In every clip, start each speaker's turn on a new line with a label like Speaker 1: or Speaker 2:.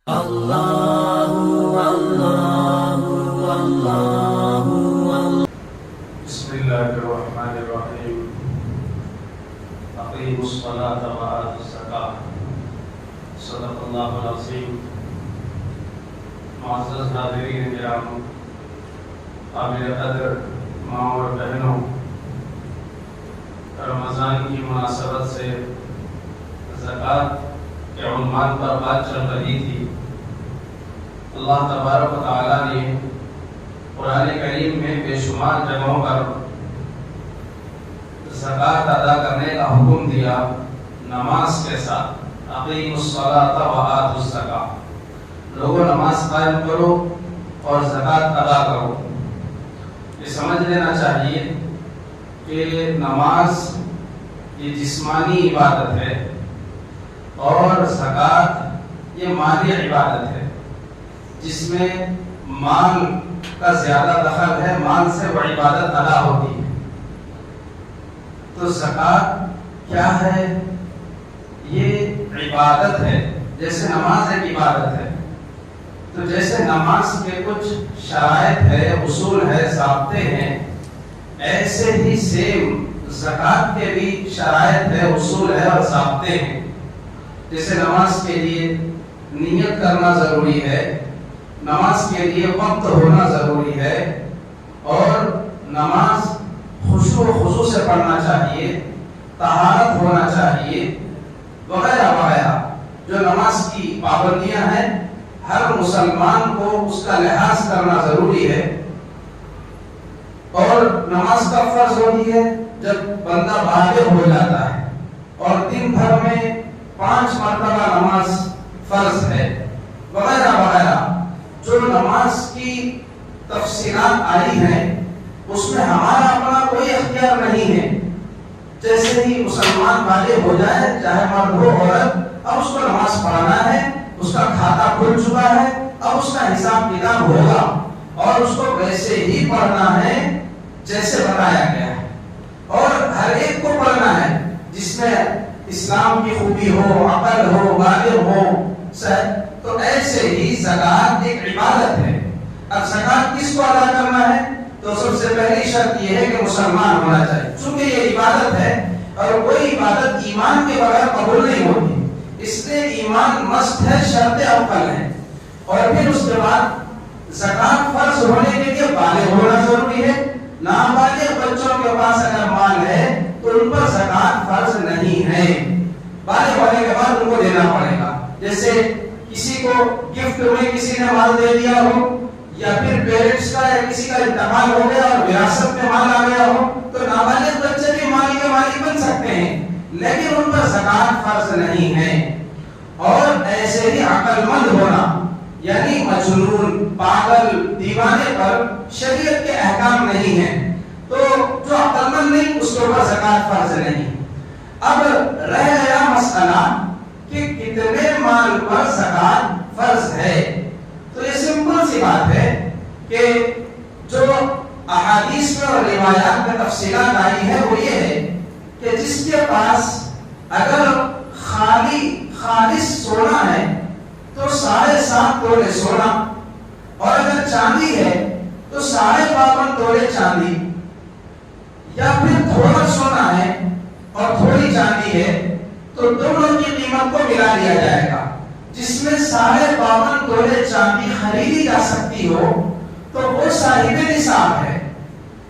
Speaker 1: بسم الله الرحمن الرحيم. أقيموا الصلاة وآتوا الزكاة. صدق الله العظيم. معزز حاضرین کرام، قابل قدر ماں اور بہنوں، رمضان کی مناسبت سے زکوٰۃ کے عنوان پر بات چل رہی تھی۔ اللہ تبارک و تعالیٰ نے قرآن کریم میں بے شمار جگہوں پر زکوٰۃ ادا کرنے کا حکم دیا، نماز کے ساتھ۔ اقیموا الصلاۃ وآتوا الزکاۃ، لوگوں نماز قائم کرو اور زکوٰۃ ادا کرو۔ یہ سمجھ لینا چاہیے کہ نماز یہ جسمانی عبادت ہے اور زکوٰۃ یہ مالی عبادت ہے، جس میں مال کا زیادہ دخل ہے، مال سے وہ عبادت ادا ہوتی ہے۔ تو زکوٰۃ کیا ہے؟ یہ عبادت ہے، جیسے نماز ایک عبادت ہے۔ تو جیسے نماز کے کچھ شرائط ہے، اصول ہے، ضابطے ہیں، ایسے ہی سیم زکوٰۃ کے بھی شرائط ہے، اصول ہے اور ضابطے ہیں۔ جیسے نماز کے لیے نیت کرنا ضروری ہے، نماز کے لیے وقت ہونا ضروری ہے، اور نماز خشوع و خضوع سے پڑھنا چاہیے، طہارت ہونا چاہیے، وغیرہ وغیرہ۔ جو نماز کی پابندیاں ہیں، ہر مسلمان کو اس کا لحاظ کرنا ضروری ہے۔ اور نماز کا فرض ہوتی ہے جب بندہ بالغ ہو جاتا ہے، اور دن بھر میں 5 مرتبہ نماز فرض ہے، وغیرہ وغیرہ۔ جو نماز کی تفصیلات آئی ہیں اس میں ہمارا اپنا کوئی اختیار نہیں ہے۔ جیسے ہی مسلمان بالغ ہو جائے، چاہے مرد ہو عورت، اب اس کو نماز پڑھنا ہے، اس کا کھاتا کھل چکا ہے، اب اس کا حساب کتاب ہوگا، اور اس کو ویسے ہی پڑھنا ہے جیسے بتایا گیا ہے، اور ہر ایک کو پڑھنا ہے جس میں اسلام کی خوبی ہو، عقل ہو، بالغ ہو۔ تو ایسے ہی زکوٰۃ ایک عبادت ہے۔ اب زکوٰۃ کس کو ادا کرنا ہے؟ تو سب سے پہلی شرط یہ ہے کہ مسلمان ہونا چاہیے، چونکہ یہ عبادت ہے اور کوئی عبادت ایمان کے بغیر قبول نہیں ہوتی، اس لیے ایمان مست ہے، شرط اول ہے۔ اور پھر اس کے بعد زکوٰۃ فرض ہونے کے لیے بالغ ہونا ضروری ہے۔ نابالغ بچوں کے پاس اگر مال ہے تو ان پر زکوٰۃ فرض نہیں ہے، بالغ ہونے کے بعد ان کو دینا پڑے گا۔ جیسے کسی کو گفٹ میں کسی نے مال دے دیا ہو، یا پھر پیرنٹس کا یا کسی کا انتقال ہو گیا اور وراثت میں مال آ گیا ہو، تو نابالغ بچے بھی مال کے مالک بن سکتے ہیں، لیکن ان پر زکوٰۃ فرض نہیں ہے۔ اور ایسے ہی عقل مند ہونا، یعنی مجنون، پاگل، دیوانے پر شریعت کے احکام نہیں ہیں، تو جو عقل مند نہیں اس کے اوپر زکوٰۃ فرض نہیں۔ اب رہ گیا مسئلہ کہ کتنے مال پر زکوٰۃ فرض ہے۔ تو یہ سمپل سی بات ہے کہ جو احادیث میں اور روایات میں تفصیلات آئی ہے وہ یہ ہے کہ جس کے پاس اگر خالص سونا ہے تو 7.5 تولے سونا، اور اگر چاندی ہے تو 52.5 تولے چاندی، یا پھر تھوڑا سونا ہے اور تھوڑی چاندی ہے تو دونوں کی قیمت کو ملا لیا جائے گا۔ جس میں 52.5 تولے چاندی خریدی جا سکتی ہو تو وہ صاحب نصاب ہے۔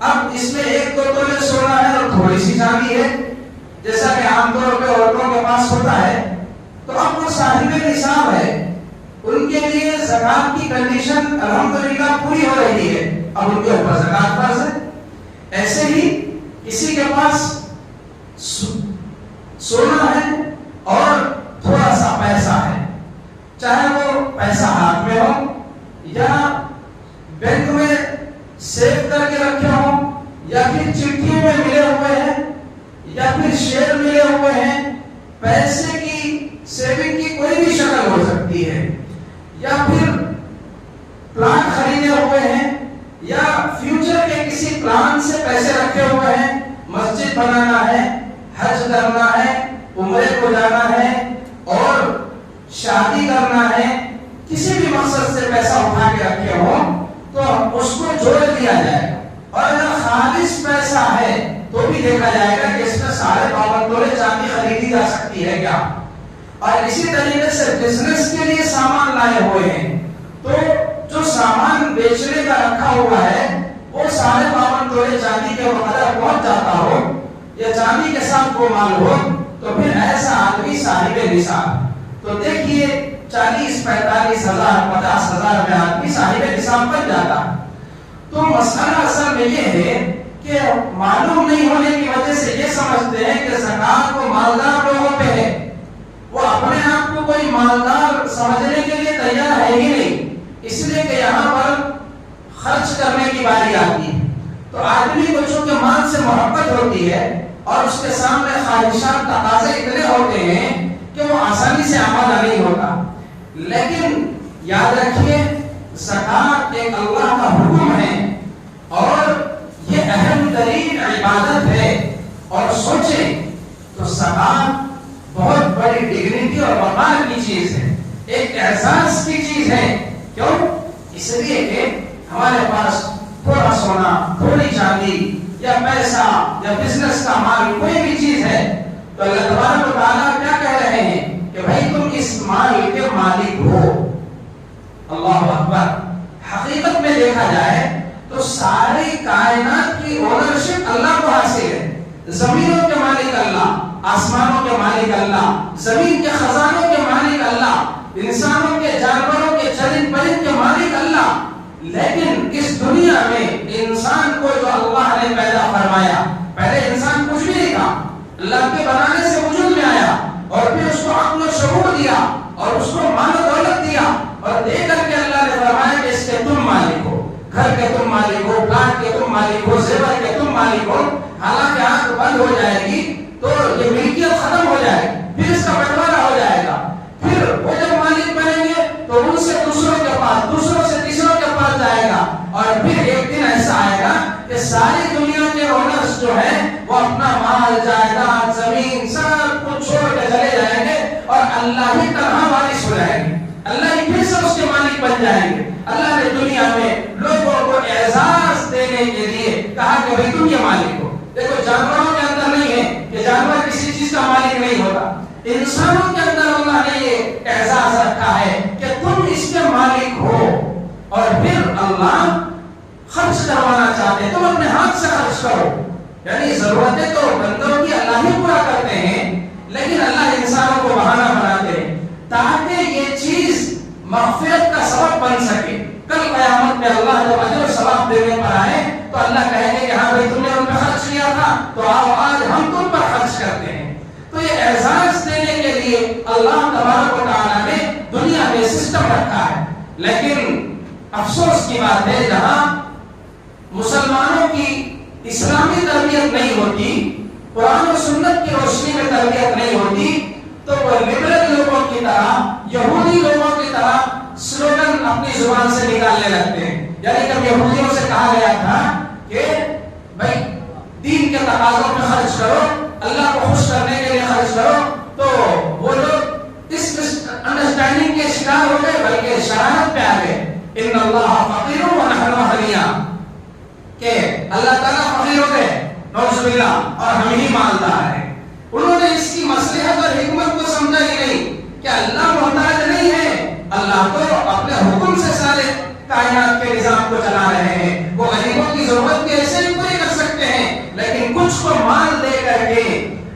Speaker 1: اب اس میں 1-2 تولے سونا ہے اور تھوڑی سی چاندی ہے، جیسا کہ عام طور پہ عورتوں کے پاس ہوتا ہے، تو اب وہ صاحب نصاب ہے، ان کے لیے زکوٰۃ کی کنڈیشن الحمدللہ پوری ہو رہی ہے، اب ان کے اوپر زکوٰۃ فرض ہے۔ ایسے ہی کسی کے پاس سونا ہے اور تھوڑا سا پیسہ ہے، چاہے وہ پیسہ ہاتھ میں ہو یا بینک میں سیو کر کے رکھے ہوں، یا پھر چٹھیوں میں ملے ہوئے ہیں، یا پھر شیئر ملے ہوئے ہیں، پیسے کی سیونگ کی کوئی بھی شکل ہو سکتی ہے، یا پھر پلان خریدے ہوئے ہیں، یا فیوچر کے کسی پلان سے پیسے رکھے ہوئے ہیں، مسجد بنانا ہے، حج کرنا ہے، عمرے کو جانا ہے اور شادی کرنا ہے، کسی بھی مقصد سے پیسہ اٹھا کے رکھے ہو تو اس کو جوڑ دیا جائے گا، اور اگر خالص پیسہ ہے تو بھی دیکھا جائے گا کہ اس میں 52 تولے چاندی خریدی جا سکتی ہے کیا۔ اور اسی طریقے سے بزنس کے لیے سامان لائے ہوئے ہیں تو جو سامان بیچنے کا رکھا ہوا ہے وہ 52 تولے چاندی کے مقدر پہنچ جاتا ہو یا چاندی کے ساتھ وہ مال ہو تو پھر ایسا آدمی صاحب نصاب۔ تو دیکھیے 40 45 ہزار 50 ہزار میں آدمی صاحب نصاب بن جاتا۔ تو مسئلہ اصل میں یہ ہے کہ معلوم نہیں ہونے کی وجہ سے یہ سمجھتے ہیں کہ زکات کو مالدار لوگوں پہ ہے، وہ اپنے آپ کو کوئی مالدار سمجھنے کے لیے تیار ہے ہی نہیں، اس لیے کہ یہاں پر خرچ کرنے کی باری آتی ہے تو آدمی کو چونکہ مال سے محبت ہوتی ہے اور اس کے سامنے خواہشات تقاضے اتنے ہوتے ہیں کہ وہ آسانی سے آمادہ نہیں ہوتا۔ لیکن یاد رکھیے زکات ایک اللہ کا حکم ہے اور یہ اہم ترین عبادت ہے، اور سوچیں تو زکات بہت بڑی ڈگنیٹی اور وقار کی چیز ہے، ایک اعزاز کی چیز ہے۔ کیوں؟ اس لیے کہ ہمارے پاس تھوڑا سونا، تھوڑی چاندی یا پیسہ یا بزنس کا مال کوئی بھی چیز ہے تو اللہ تبارک و تعالیٰ کیا کہہ رہے ہیں کہ بھائی تم اس مال کے مالک ہو۔ اللہ اکبر۔ حقیقت میں دیکھا جائے تو ساری کائنات کی اونرشپ اللہ کو حاصل ہے، زمینوں کے مالک اللہ، آسمانوں کے مالک اللہ، زمین کے خزانوں کے مالک اللہ، انسانوں کے، جانوروں کے، چرند پرند کے مالک اللہ۔ لیکن اس دنیا میں انسان کو جو اللہ نے پیدا فرمایا، پہلے انسان کچھ بھی نہیں تھا، اللہ کے بنانے سے وجود میں آیا اور پھر اس کو عقل و شعور دیا اور اس کو مال و دولت دیا اور دے کر کے اللہ نے فرمایا کہ اس کے تم مالک ہو، گھر کے تم مالک ہو، پلاٹ کے تم مالک ہو، زیور کے تم مالک ہو۔ حالانکہ آنکھ بند ہو جائے گی تو یہ ملکیت ختم ہو جائے گی، پھر اس کا بٹوارا ہو جائے گا، پھر وہ جب مالک بنیں گے تو ان سے دوسروں کے پاس، دوسروں سے تیسروں کے پاس جائے گا، اور پھر ایک دن ایسا آئے گا کہ ساری دنیا کے اونرز جو ہیں وہ اپنا مال، جائیداد، زمین سب کچھ چھوڑ کے چلے جائیں گے اور اللہ ہی تنہا وارث ہو جائیں گے، اللہ ہی پھر سے اس کے مالک بن جائیں گے۔ اللہ نے دنیا میں لوگوں کو اعزاز دینے کے لیے کہا کہ بھائی تم یہ مالک ہو۔ دیکھو جانوروں کے اندر نہیں ہے کہ جانور کسی چیز کا مالک نہیں ہوتا، انسانوں کے اندر اللہ نے یہ اعزاز رکھا ہے کہ تم اس کے مالک ہو، اور پھر اللہ خرچ کروانا چاہتے ہیں، تم اپنے ہاتھ سے خرچ کرو۔ یعنی ضرورتیں تو بندوں کی اللہ ہی پورا کرتے ہیں، لیکن اللہ انسانوں کو بہانہ بناتے ہیں تاکہ یہ چیز مغفرت کا سبب بن سکے۔ کل قیامت میں اللہ جب اجر و ثواب دینے پر آئے تو اللہ کہیں گے کہ ہاں بھائی تم نے ان پہ خرچ کیا تھا تو آؤ آج ہم تم پر خرچ کرتے ہیں۔ تو یہ اعزاز دینے کے لیے اللہ تبارک و تعالیٰ نے دنیا میں سسٹم رکھا ہے، لیکن افسوس کی بات ہے جہاں مسلمانوں کی اسلامی تربیت نہیں ہوتی، قرآن و سنت کی روشنی میں تربیت نہیں ہوتی، تو وہ لبرل لوگوں کی طرح، یہودی لوگوں کی طرح سلوگن اپنی زبان سے نکالنے لگتے ہیں۔ یعنی جب یہودیوں سے کہا گیا تھا کہ بھائی دین کے تقاضوں پہ خرچ کرو، اللہ کو خوش کرنے کے لیے خرچ کرو، تو وہ لوگ اس انڈرسٹینڈنگ کے شکار ہو گئے بلکہ شرارت پہ آ گئے۔ ان اللہ فقیر و نحن غنیاں، کہ اللہ تعالیٰ فقیر ہو گئے نعوذ باللہ اور ہم ہی مالدار ہیں۔ انہوں نے اس کی مصلحت اور حکمت کو سمجھا ہی نہیں کہ اللہ محتاج نہیں ہے، اللہ تو اپنے حکم سے سارے کائنات کے نظام کو چلا رہے ہیں، وہ غریبوں کی ضرورت بھی ایسے ہی پوری کر سکتے ہیں، لیکن کچھ کو مال دے کر کے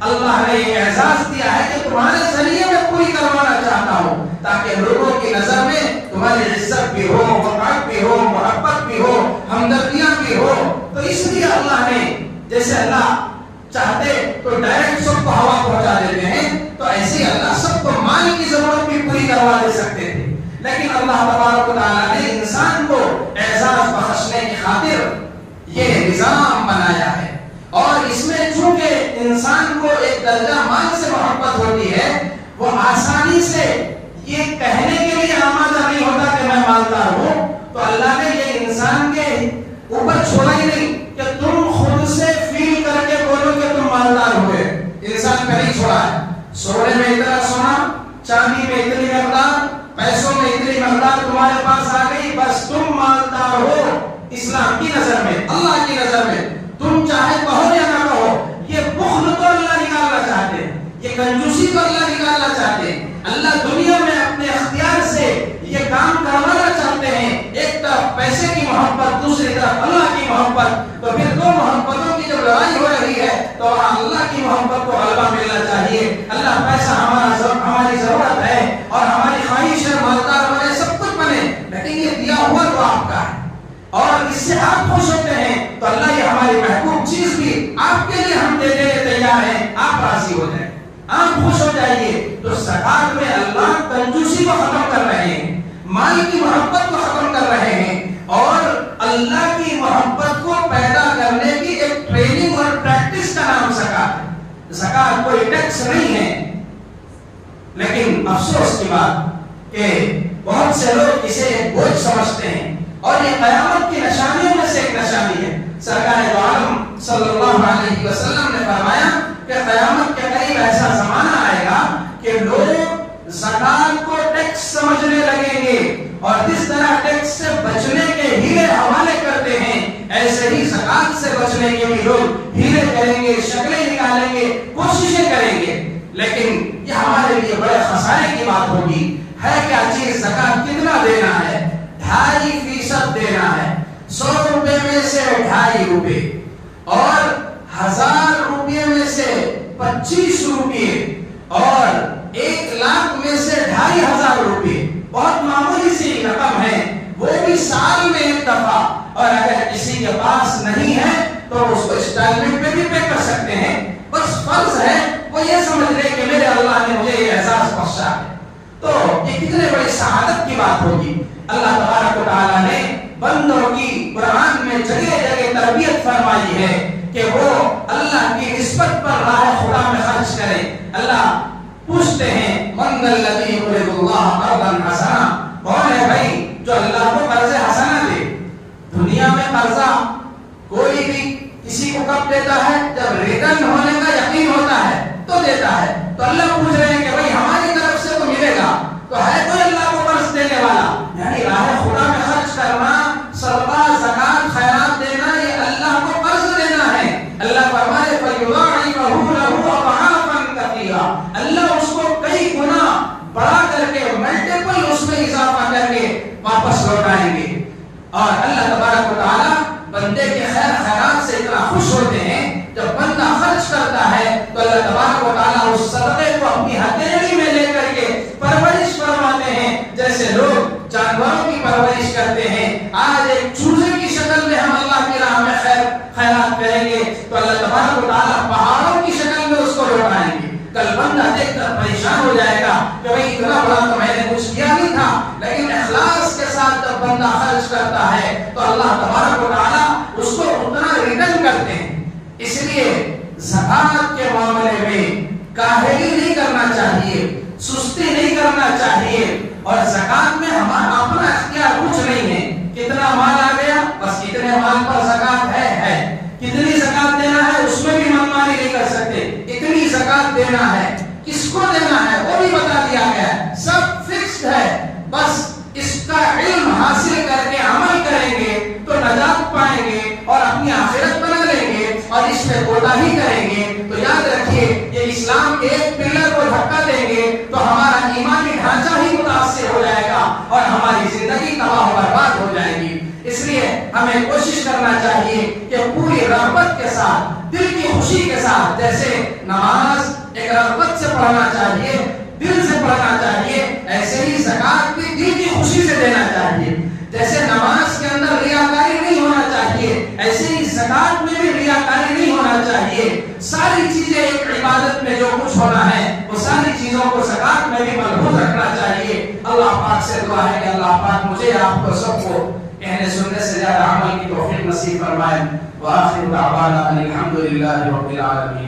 Speaker 1: اللہ نے یہ اعزاز دیا ہے کہ تمہارے ذریعے میں پوری کروانا چاہتا ہوں تاکہ لوگوں کی نظر میں تمہاری عزت بھی ہو، وقار بھی ہو، محبت بھی ہو، ہمدردیاں بھی ہو۔ تو اس لیے اللہ نے، جیسے اللہ چاہتے تو ڈائریکٹ سب کو ہوا پہنچا دیتے ہیں، تو ایسے اللہ سب کو مال کی ضرورت بھی پوری کروا دے سکتے تھے، لیکن اللہ تبارک و تعالیٰ نے انسان کو اعزاز بخشنے کی خاطر یہ نظام بنایا ہے، اور اس میں چونکہ انسان کو ایک درجہ مال سے محبت ہوتی ہے، وہ آسانی سے یہ کہنے کے لیے آمادہ نہیں ہوتا کہ میں مالدار ہوں، تو اللہ نے یہ انسان کے اوپر چھوڑا ہی نہیں کہ تم خود سے فیل کر کے بولو کہ تم مالدار ہوئے۔ انسان کا نہیں چھوڑا ہے، سونے میں اتنا سونا، چاندی میں اتنی مقدار، پیسوں میں اتنی مقدار اسلام کی نظر میں، اللہ کی نظر میں، تم چاہے کہو یا نہ کہو، یہ بخل تو اللہ نکالنا چاہتے ہیں، یہ کنجوسی تو اللہ نکالنا چاہتے ہیں۔ اللہ دنیا میں اپنے اختیار سے یہ کام کروانا چاہتے ہیں، ایک طرف پیسے کی محبت، دوسری طرف اللہ کی محبت، تو پھر دو محبتوں کی جب لڑائی ہو رہی ہے تو وہاں اللہ کی محبت کو غلبہ ملنا چاہیے۔ اللہ پیسہ ہماری ضرورت ہے اور ہماری خواہش ہے مالدار بنے، سب کچھ بنے، لیکن یہ دیا ہوا تو آپ کا ہے اور اس سے آپ خوش ہوتے ہیں، تو اللہ یہ ہماری محبوب چیز بھی آپ کے لیے ہم دے دینے تیار ہیں، آپ راضی ہو جائیں، آپ خوش ہو جائیے۔ تو زکات میں اللہ کنجوسی کو ختم کر رہے ہیں، مال کی محبت کو ختم کر رہے ہیں اور اللہ کی محبت کو پیدا کرنے کی ایک ٹریننگ اور پریکٹس کا نام زکات ہے۔ زکات کوئی ٹیکس نہیں ہے، لیکن افسوس کی بات کہ بہت سے لوگ اسے ایک بوجھ سمجھتے ہیں اور یہ قیامت کی نشانیوں میں سے ایک نشانی ہے۔ سرکار دو عالم صلی اللہ علیہ وسلم نے فرمایا کہ قیامت کے قریب ایسا زمانہ آئے گا کہ لوگ زکات کو ٹیکس سمجھنے لگیں گے اور جس طرح ٹیکس سے بچنے کے ہیلے حوالے کرتے ہیں، ایسے ہی زکات سے بچنے کے بھی لوگ ہیلے کریں گے، شکلیں نکالیں گے، کوششیں کریں گے۔ لیکن یہ ہمارے لیے بڑے خسارے کی بات ہوگی۔ ہے کیا چیز؟ زکات کتنا دینا ہے؟ 2.5% دینا ہے۔ 100 روپے میں سے 2.5 روپے اور 1000 روپے میں سے 25 روپے اور 1 لاکھ میں سے 2500 روپے، بہت معمولی سی رقم ہے، وہ بھی سال میں ایک دفعہ، اور اگر کسی کے پاس نہیں ہے تو اس کو انسٹالمنٹ پہ بھی پے کر سکتے ہیں۔ بس فرض ہے وہ یہ سمجھ لے کہ میرے اللہ نے مجھے یہ اعزاز بخشا ہے، تو یہ کتنے بڑی سعادت کی بات ہوگی۔ اللہ تبارک و تعالیٰ نے بندوں کی قرآن میں جگہ جگہ تربیت فرمائی ہے کہ وہ اللہ کی نسبت پر راہ خدا میں خرچ کریں۔ اللہ پوچھتے ہیں من الذی یقرض اللہ قرضا حسنا، کون ہے بھائی جو اللہ کو قرض حسنا دے؟ دنیا میں قرضہ کوئی بھی کسی کو کب دیتا ہے؟ جب ریٹرن ہونے کا یقین ہوتا ہے تو دیتا ہے۔ تو اللہ پوچھ رہے ہیں کہ بھائی ہماری طرف سے تو ملے گا، تو ہے کوئی اللہ کو قرض دینے والا؟ یعنی راہ خدا میں خرچ کرنا، صدقہ، زکات، خیرات دینا، یہ اللہ کو قرض دینا ہے۔ اللہ فرمائے فَيُضَاعِفَهُ لَهُ أَضْعَافًا كَثِيرًا، اللہ اس کو کئی گنا بڑا کر کے، ملٹیپل اس میں اضافہ کر کے واپس لوٹائیں گے۔ اور اللہ تبارک و تعالیٰ بندے کے خیر خیرات سے اتنا خوش ہوتے ہیں، جب بندہ خرچ کرتا ہے تو اللہ تبارک و تعالیٰ اس صدقے کو اپنی ہتھیلی میں لے کر کے پرورش فرماتے ہیں، جیسے لوگ جانوروں کی پرورش کرتے ہیں۔ آج ایک چوزے کی شکل میں ہم اللہ کی راہ میں خیرات کریں گے تو اللہ تبارک و تعالیٰ پہاڑوں کی شکل میں اس کو لوٹائیں گے۔ کل بندہ دیکھ کر پریشان ہو جائے گا کہ بھئی اتنا بڑا تو میں نے کچھ کیا نہیں تھا، لیکن اخلاص کے ساتھ جب بندہ خرچ کرتا ہے تو اللہ تبارک و تعالیٰ اس کو اتنا ریٹرن کرتے ہیں۔ اس لیے زکات کے معاملے میں کاہلی نہیں کرنا چاہیے، سستی نہیں کرنا چاہیے، اور زکات میں ہمارا اپنا اختیار کچھ نہیں ہے۔ کتنا مال آ گیا، بس اتنے مال پر زکات ہے، کتنی زکات دینا ہے اس میں بھی منمانی نہیں کر سکتے، اتنی زکات دینا ہے، کس کو دینا ہے وہ بھی بتا دیا گیا ہے، سب فکسڈ ہے۔ بس اس کا علم حاصل کر کے عمل کریں گے تو نجات پائیں گے اور اپنی آخرت بنا لیں گے، اور اس میں کوتاہی کریں گے تو یاد رکھیے یہ اسلام کے ایک پلر کو دھکا دیں گے تو ہمارا ایمانی ڈھانچہ ہی متاثر ہو جائے گا اور ہماری زندگی تباہ و برباد ہو جائے گی۔ اس لیے ہمیں کوشش کرنا چاہیے کہ پوری رغبت کے ساتھ، دل کی خوشی کے ساتھ، جیسے نماز ایک رغبت سے پڑھنا چاہیے، دل سے پڑھنا چاہیے، ایسے ہی زکات بھی دل کی خوشی سے دینا چاہیے۔ جیسے نماز کے اندر ریاکاری نہیں ہونا چاہیے، ایسے ہی زکات میں بھی ریاکاری نہیں ہونا چاہیے۔ ساری چیزیں ایک عبادت میں جو کچھ ہونا ہے وہ ساری چیزوں کو زکات میں بھی ملحوظ رکھنا چاہیے۔ اللہ پاک سے دعا ہے کہ اللہ پاک مجھے آپ کو سب کو کہنے سننے سے زیادہ عمل کی توفیق نصیب فرمائے۔ وآخر دعوانا ان الحمد للہ رب العالمین۔